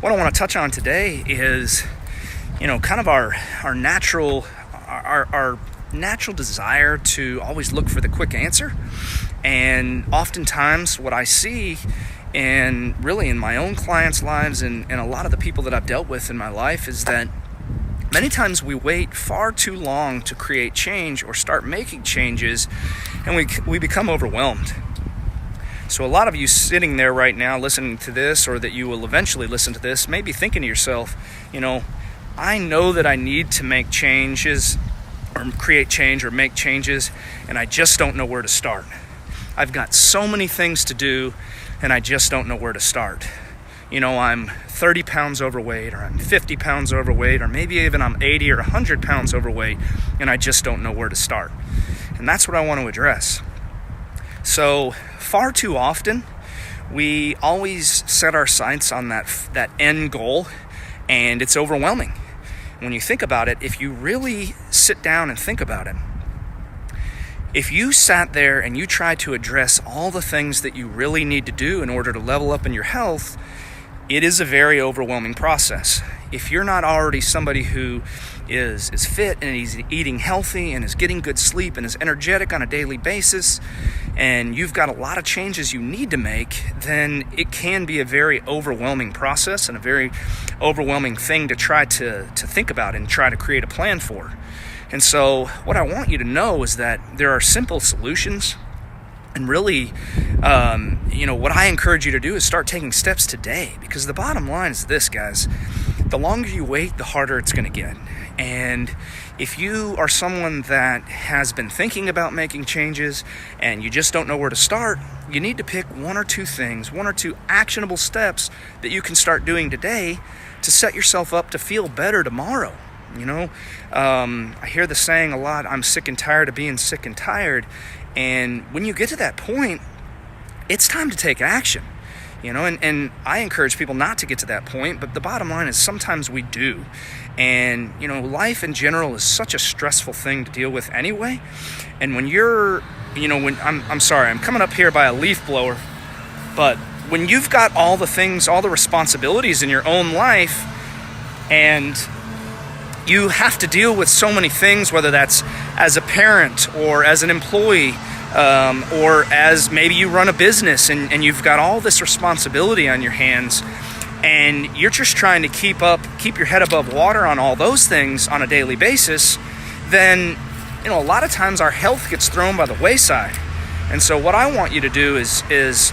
what I want to touch on today is, kind of our natural desire to always look for the quick answer. And oftentimes what I see in my own clients' lives and a lot of the people that I've dealt with in my life is that many times we wait far too long to create change or start making changes, and we become overwhelmed. So a lot of you sitting there right now listening to this, or that you will eventually listen to this, may be thinking to yourself, I know that I need to make changes or create change or make changes, and I just don't know where to start. I've got so many things to do, and I just don't know where to start. I'm 30 pounds overweight, or I'm 50 pounds overweight, or maybe even I'm 80 or 100 pounds overweight, and I just don't know where to start. And that's what I want to address. So far too often, we always set our sights on that end goal, and it's overwhelming. When you think about it, if you really sit down and think about it, if you sat there and you tried to address all the things that you really need to do in order to level up in your health, it is a very overwhelming process. If you're not already somebody who is fit and is eating healthy and is getting good sleep and is energetic on a daily basis, and you've got a lot of changes you need to make, then it can be a very overwhelming process and a very overwhelming thing to try to think about and try to create a plan for. And so what I want you to know is that there are simple solutions. And really, what I encourage you to do is start taking steps today, because the bottom line is this, guys. The longer you wait, the harder it's going to get. And if you are someone that has been thinking about making changes and you just don't know where to start, you need to pick one or two actionable steps that you can start doing today to set yourself up to feel better tomorrow. I hear the saying a lot, I'm sick and tired of being sick and tired. And when you get to that point, it's time to take action, and I encourage people not to get to that point, but the bottom line is sometimes we do. And, life in general is such a stressful thing to deal with anyway. And when you're, I'm sorry, I'm coming up here by a leaf blower, but when you've got all the responsibilities in your own life, and you have to deal with so many things, whether that's as a parent or as an employee, or as maybe you run a business and you've got all this responsibility on your hands, and you're just trying to keep your head above water on all those things on a daily basis, then a lot of times our health gets thrown by the wayside. And so what I want you to do is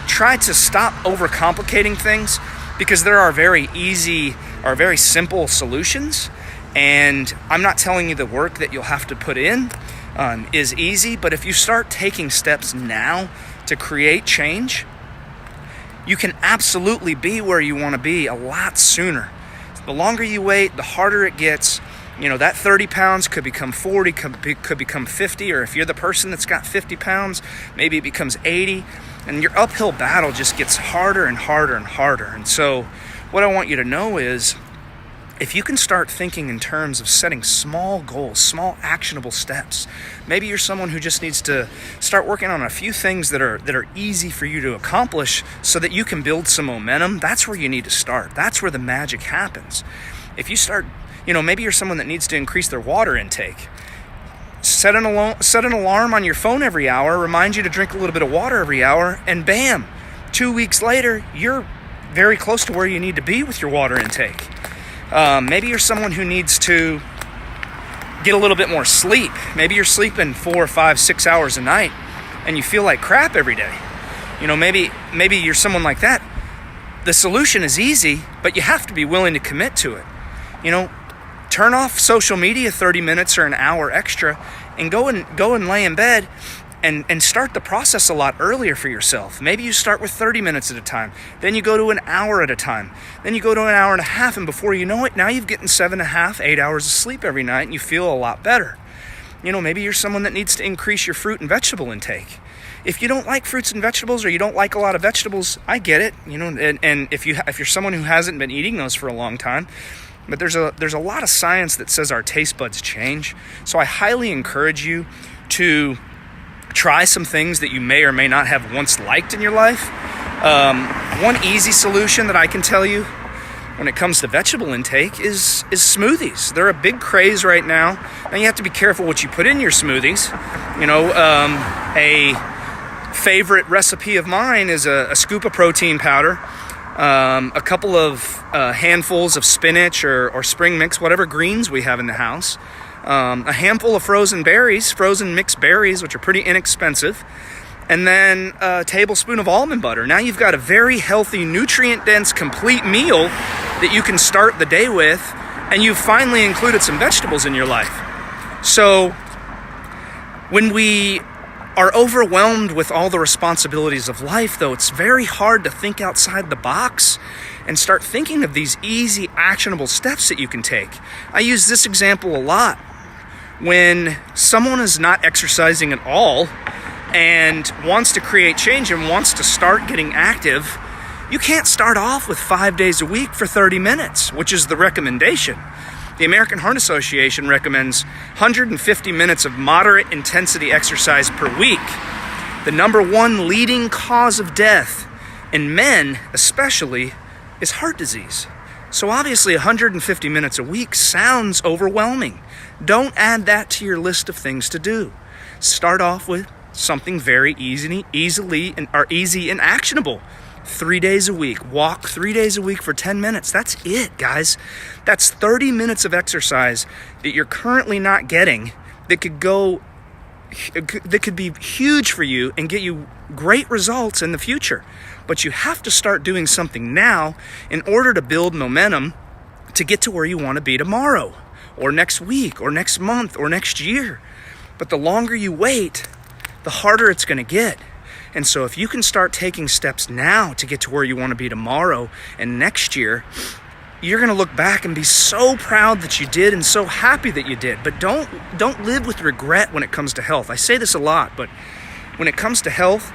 try to stop overcomplicating things, because there are very easy or very simple solutions. And I'm not telling you the work that you'll have to put in is easy, but if you start taking steps now to create change, you can absolutely be where you want to be a lot sooner. The longer you wait, the harder it gets. That 30 pounds could become 40, could become 50, or if you're the person that's got 50 pounds, maybe it becomes 80, and your uphill battle just gets harder and harder and harder. And so what I want you to know is, if you can start thinking in terms of setting small goals, small actionable steps, maybe you're someone who just needs to start working on a few things that are easy for you to accomplish so that you can build some momentum. That's where you need to start. That's where the magic happens. If you start, maybe you're someone that needs to increase their water intake. Set an alarm on your phone every hour, remind you to drink a little bit of water every hour, and bam, 2 weeks later, you're very close to where you need to be with your water intake. Maybe you're someone who needs to get a little bit more sleep. Maybe you're sleeping 4, 5, 6 hours a night and you feel like crap every day. Maybe you're someone like that. The solution is easy, but you have to be willing to commit to it. Turn off social media 30 minutes or an hour extra and go and lay in bed and start the process a lot earlier for yourself. Maybe you start with 30 minutes at a time, then you go to an hour at a time, then you go to an hour and a half, and before you know it, now you've gotten 7.5, 8 hours of sleep every night, and you feel a lot better. Maybe you're someone that needs to increase your fruit and vegetable intake. If you don't like fruits and vegetables, or you don't like a lot of vegetables, I get it. And if you're someone who hasn't been eating those for a long time, but there's a lot of science that says our taste buds change. So I highly encourage you to try some things that you may or may not have once liked in your life. One easy solution that I can tell you when it comes to vegetable intake is smoothies. They're a big craze right now. Now you have to be careful what you put in your smoothies. A favorite recipe of mine is a scoop of protein powder, a couple of handfuls of spinach or spring mix, whatever greens we have in the house, a handful of frozen mixed berries, which are pretty inexpensive, and then a tablespoon of almond butter. Now you've got a very healthy, nutrient-dense, complete meal that you can start the day with, and you've finally included some vegetables in your life. So when we are overwhelmed with all the responsibilities of life, though, it's very hard to think outside the box and start thinking of these easy, actionable steps that you can take. I use this example a lot. When someone is not exercising at all and wants to create change and wants to start getting active, you can't start off with 5 days a week for 30 minutes, which is the recommendation. The American Heart Association recommends 150 minutes of moderate intensity exercise per week. The number one leading cause of death in men especially is heart disease. So obviously 150 minutes a week sounds overwhelming. Don't add that to your list of things to do. Start off with something very easy and actionable. 3 days a week. Walk 3 days a week for 10 minutes. That's it, guys. That's 30 minutes of exercise that you're currently not getting that could be huge for you and get you great results in the future. But you have to start doing something now in order to build momentum to get to where you want to be tomorrow or next week or next month or next year. But the longer you wait, the harder it's going to get. And so if you can start taking steps now to get to where you want to be tomorrow and next year, you're going to look back and be so proud that you did and so happy that you did. But don't live with regret when it comes to health. I say this a lot, but when it comes to health,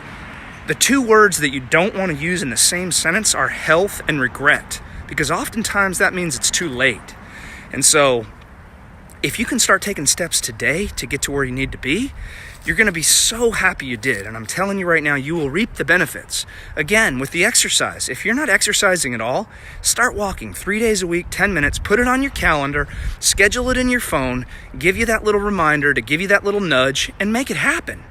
the two words that you don't want to use in the same sentence are health and regret, because oftentimes that means it's too late. And so if you can start taking steps today to get to where you need to be, you're going to be so happy you did. And I'm telling you right now, you will reap the benefits. Again, with the exercise, if you're not exercising at all, start walking 3 days a week, 10 minutes, put it on your calendar, schedule it in your phone, give you that little reminder to give you that little nudge, and make it happen.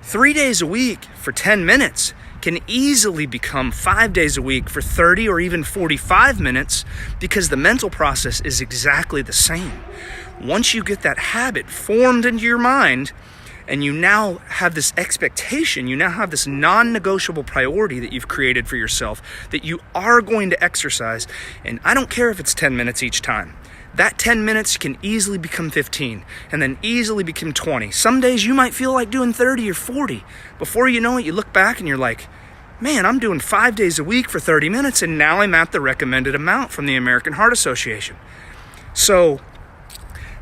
3 days a week for 10 minutes can easily become 5 days a week for 30 or even 45 minutes because the mental process is exactly the same. Once you get that habit formed into your mind, and you now have this expectation, you now have this non-negotiable priority that you've created for yourself, that you are going to exercise. And I don't care if it's 10 minutes each time. That 10 minutes can easily become 15 and then easily become 20. Some days you might feel like doing 30 or 40. Before you know it, you look back and you're like, man, I'm doing 5 days a week for 30 minutes and now I'm at the recommended amount from the American Heart Association. So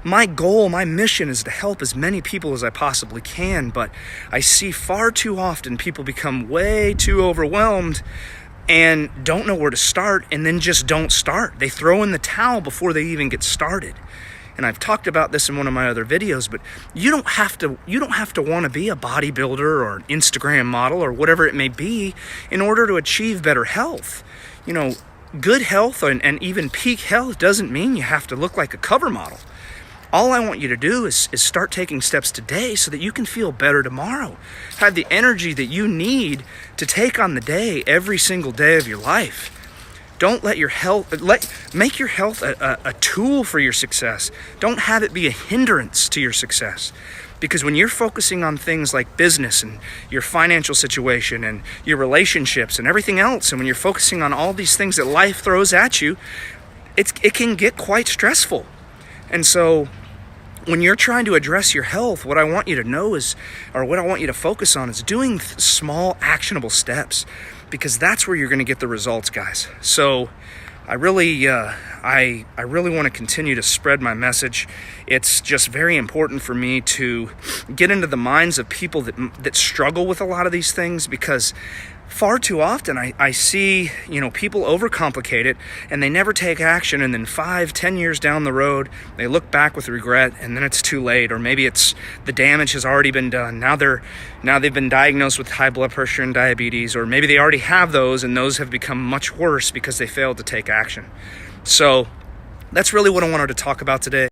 my goal, my mission is to help as many people as I possibly can, but I see far too often people become way too overwhelmed and don't know where to start and then just don't start. They throw in the towel before they even get started. And I've talked about this in one of my other videos, but you don't have to want to be a bodybuilder or an Instagram model or whatever it may be in order to achieve better health. Good health and even peak health doesn't mean you have to look like a cover model. All I want you to do is start taking steps today so that you can feel better tomorrow. Have the energy that you need to take on the day every single day of your life. Don't let your health, make your health a tool for your success. Don't have it be a hindrance to your success. Because when you're focusing on things like business and your financial situation and your relationships and everything else, and when you're focusing on all these things that life throws at you, it can get quite stressful. And so when you're trying to address your health, what I want you to know is, or what I want you to focus on is doing small actionable steps, because that's where you're going to get the results, guys. So I really want to continue to spread my message. It's just very important for me to get into the minds of people that struggle with a lot of these things, because far too often I see, people overcomplicate it and they never take action, and then 5-10 years down the road they look back with regret, and then it's too late. Or maybe it's the damage has already been done. Now they've been diagnosed with high blood pressure and diabetes, or maybe they already have those and those have become much worse because they failed to take action. So that's really what I wanted to talk about today.